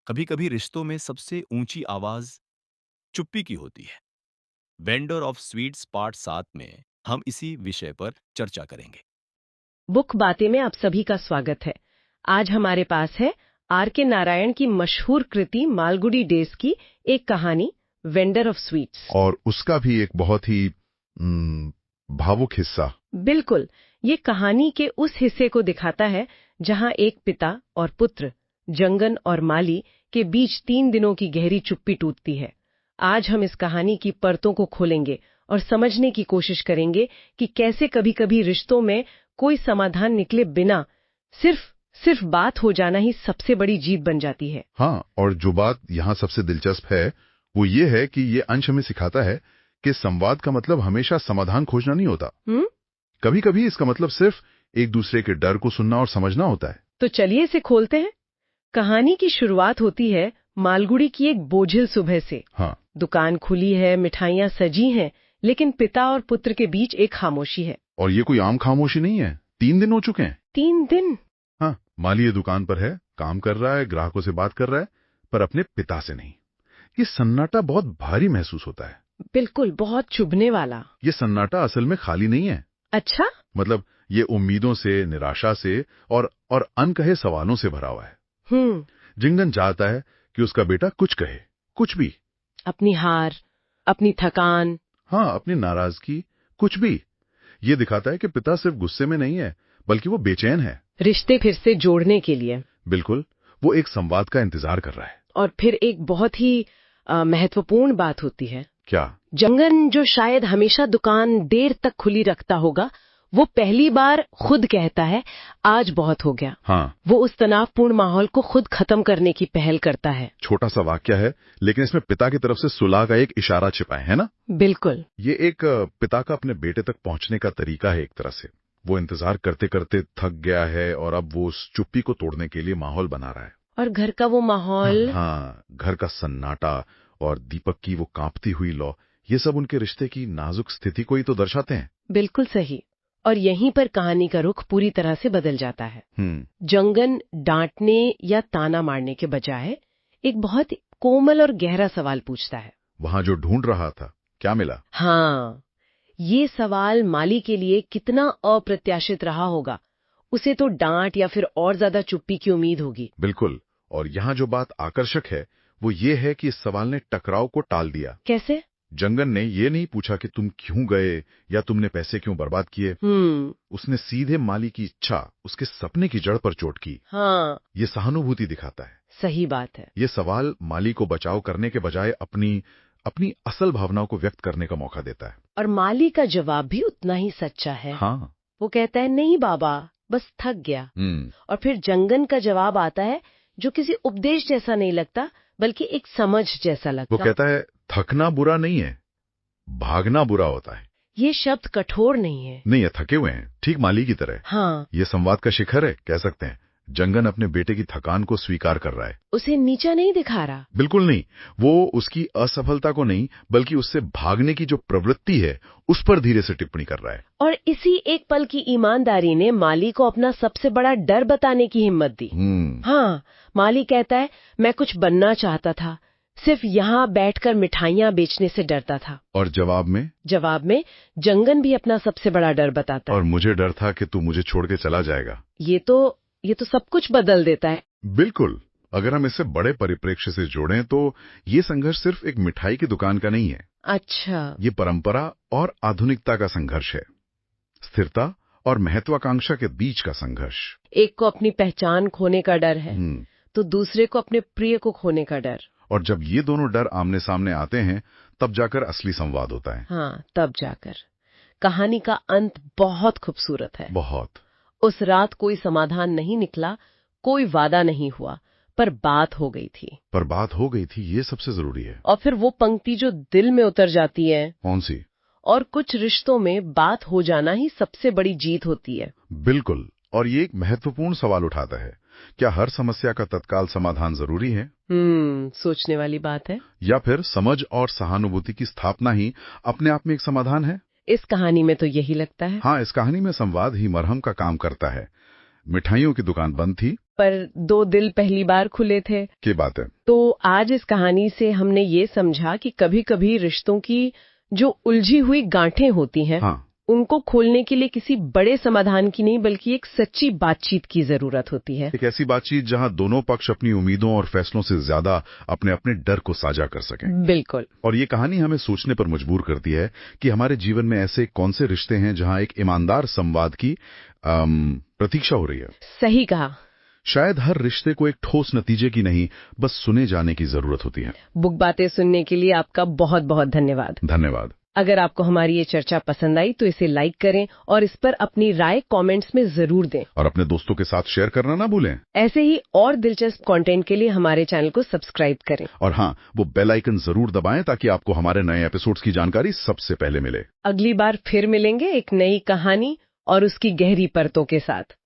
कभी कभी रिश्तों में सबसे ऊंची आवाज चुप्पी की होती है। वेंडर ऑफ स्वीट्स पार्ट 7 में हम इसी विषय पर चर्चा करेंगे। बुक बातें में आप सभी का स्वागत है। आज हमारे पास है आर के नारायण की मशहूर कृति मालगुडी डेज की एक कहानी, वेंडर ऑफ स्वीट्स। और उसका भी एक बहुत ही उम, भावुक हिस्सा। बिल्कुल, ये कहानी के उस हिस्से को दिखाता है जहां एक पिता और पुत्र, जंगन और माली के बीच 3 दिनों की गहरी चुप्पी टूटती है। आज हम इस कहानी की परतों को खोलेंगे और समझने की कोशिश करेंगे कि कैसे कभी-कभी रिश्तों में कोई समाधान निकले बिना सिर्फ सिर्फ बात हो जाना ही सबसे बड़ी जीत बन जाती है। हाँ, और जो बात यहाँ सबसे दिलचस्प है वो ये है कि ये अंश हमें सिखाता है कि संवाद का मतलब हमेशा समाधान खोजना नहीं होता। हम्म कभी कभी इसका मतलब सिर्फ एक दूसरे के डर को सुनना और समझना होता है। तो चलिए इसे खोलते हैं। कहानी की शुरुआत होती है मालगुडी की एक बोझिल सुबह से। हाँ, दुकान खुली है, मिठाइयाँ सजी हैं, लेकिन पिता और पुत्र के बीच एक खामोशी है। और ये कोई आम खामोशी नहीं है। 3 दिन हो चुके हैं। 3 दिन। हाँ, माली ये दुकान पर है, काम कर रहा है, ग्राहकों से बात कर रहा है, पर अपने पिता से नहीं। ये सन्नाटा बहुत भारी महसूस होता है। बिल्कुल, बहुत चुभने वाला। ये सन्नाटा असल में खाली नहीं है। अच्छा। मतलब ये उम्मीदों से, निराशा से और अनकहे सवालों से भरा हुआ है। हम्म जिंगन चाहता है कि उसका बेटा कुछ कहे, कुछ भी। अपनी हार, अपनी थकान। हाँ, अपनी नाराजगी, कुछ भी। ये दिखाता है कि पिता सिर्फ गुस्से में नहीं है, बल्कि वो बेचैन है। रिश्ते फिर से जोड़ने के लिए। बिल्कुल, वो एक संवाद का इंतजार कर रहा है। और फिर एक बहुत ही महत्वपूर्ण बात होती है। क्या? जंगन, जो शायद हमेशा दुकान देर तक खुली रखता होगा, वो पहली बार खुद कहता है, आज बहुत हो गया। हाँ, वो उस तनावपूर्ण माहौल को खुद खत्म करने की पहल करता है। छोटा सा वाक्य है, लेकिन इसमें पिता की तरफ से सुलह का एक इशारा छिपा है ना? बिल्कुल। ये एक पिता का अपने बेटे तक पहुंचने का तरीका है एक तरह से। वो इंतजार करते करते थक गया है और अब वो उस चुप्पी को तोड़ने के लिए माहौल बना रहा है। और घर का वो माहौल। हाँ, घर का सन्नाटा और दीपक की वो कांपती हुई लौ, ये सब उनके रिश्ते की नाजुक स्थिति को ही तो दर्शाते हैं। बिल्कुल सही। और यहीं पर कहानी का रुख पूरी तरह से बदल जाता है। जंगन डांटने या ताना मारने के बजाय एक बहुत कोमल और गहरा सवाल पूछता है। वहां जो ढूंढ रहा था, क्या मिला? हाँ, ये सवाल माली के लिए कितना अप्रत्याशित रहा होगा। उसे तो डांट या फिर और ज्यादा चुप्पी की उम्मीद होगी। बिल्कुल। और यहाँ जो बात आकर्षक है वो ये है कि इस सवाल ने टकराव को टाल दिया। कैसे? जंगन ने ये नहीं पूछा कि तुम क्यों गए या तुमने पैसे क्यों बर्बाद किए। उसने सीधे माली की इच्छा, उसके सपने की जड़ पर चोट की। हाँ, ये सहानुभूति दिखाता है। सही बात है। ये सवाल माली को बचाव करने के बजाय अपनी अपनी असल भावनाओं को व्यक्त करने का मौका देता है। और माली का जवाब भी उतना ही सच्चा है। हाँ, वो कहता है, नहीं बाबा, बस थक गया। और फिर जंगन का जवाब आता है, जो किसी उपदेश जैसा नहीं लगता, बल्कि एक समझ जैसा लगता। वो कहता है, थकना बुरा नहीं है, भागना बुरा होता है। ये शब्द कठोर नहीं है। नहीं, ये थके हुए हैं, ठीक माली की तरह। हाँ, ये संवाद का शिखर है, कह सकते हैं। जंगन अपने बेटे की थकान को स्वीकार कर रहा है। उसे नीचा नहीं दिखा रहा। बिल्कुल नहीं। वो उसकी असफलता को नहीं, बल्कि उससे भागने की जो प्रवृत्ति है उस पर धीरे से टिप्पणी कर रहा है। और इसी एक पल की ईमानदारी ने माली को अपना सबसे बड़ा डर बताने की हिम्मत दी। हाँ, माली कहता है, मैं कुछ बनना चाहता था, सिर्फ यहाँ बैठकर मिठाइयाँ बेचने से डरता था। और जवाब में जंगन भी अपना सबसे बड़ा डर बताता है। और मुझे डर था कि तू मुझे छोड़ के चला जाएगा। ये तो सब कुछ बदल देता है। बिल्कुल। अगर हम इसे बड़े परिप्रेक्ष्य से जोड़ें तो ये संघर्ष सिर्फ एक मिठाई की दुकान का नहीं है। अच्छा। ये परंपरा और आधुनिकता का संघर्ष है। स्थिरता और महत्वाकांक्षा के बीच का संघर्ष। एक को अपनी पहचान खोने का डर है, तो दूसरे को अपने प्रिय को खोने का डर। और जब ये दोनों डर आमने सामने आते हैं, तब जाकर असली संवाद होता है। हाँ, तब जाकर। कहानी का अंत बहुत खूबसूरत है। बहुत। उस रात कोई समाधान नहीं निकला, कोई वादा नहीं हुआ, पर बात हो गई थी। ये सबसे जरूरी है। और फिर वो पंक्ति जो दिल में उतर जाती है। कौन सी? और कुछ रिश्तों में बात हो जाना ही सबसे बड़ी जीत होती है। बिल्कुल। और ये एक महत्वपूर्ण सवाल उठाता है, क्या हर समस्या का तत्काल समाधान जरूरी है? सोचने वाली बात है। या फिर समझ और सहानुभूति की स्थापना ही अपने आप में एक समाधान है? इस कहानी में तो यही लगता है। हाँ, इस कहानी में संवाद ही मरहम का काम करता है। मिठाइयों की दुकान बंद थी, पर दो दिल पहली बार खुले थे। की बात है। तो आज इस कहानी से हमने ये समझा कि कभी-कभी रिश्तों की जो उलझी हुई गांठें होती हैं, हाँ, उनको खोलने के लिए किसी बड़े समाधान की नहीं बल्कि एक सच्ची बातचीत की जरूरत होती है। एक ऐसी बातचीत जहां दोनों पक्ष अपनी उम्मीदों और फैसलों से ज्यादा अपने अपने डर को साझा कर सकें। बिल्कुल। और ये कहानी हमें सोचने पर मजबूर करती है कि हमारे जीवन में ऐसे कौन से रिश्ते हैं जहां एक ईमानदार संवाद की प्रतीक्षा हो रही है। सही कहा। शायद हर रिश्ते को एक ठोस नतीजे की नहीं, बस सुने जाने की जरूरत होती है। बुक बातें सुनने के लिए आपका बहुत बहुत धन्यवाद। धन्यवाद। अगर आपको हमारी ये चर्चा पसंद आई तो इसे लाइक करें और इस पर अपनी राय कमेंट्स में जरूर दें। और अपने दोस्तों के साथ शेयर करना ना भूलें। ऐसे ही और दिलचस्प कंटेंट के लिए हमारे चैनल को सब्सक्राइब करें। और हाँ, वो बेल आइकन जरूर दबाएं ताकि आपको हमारे नए एपिसोड्स की जानकारी सबसे पहले मिले। अगली बार फिर मिलेंगे एक नई कहानी और उसकी गहरी परतों के साथ।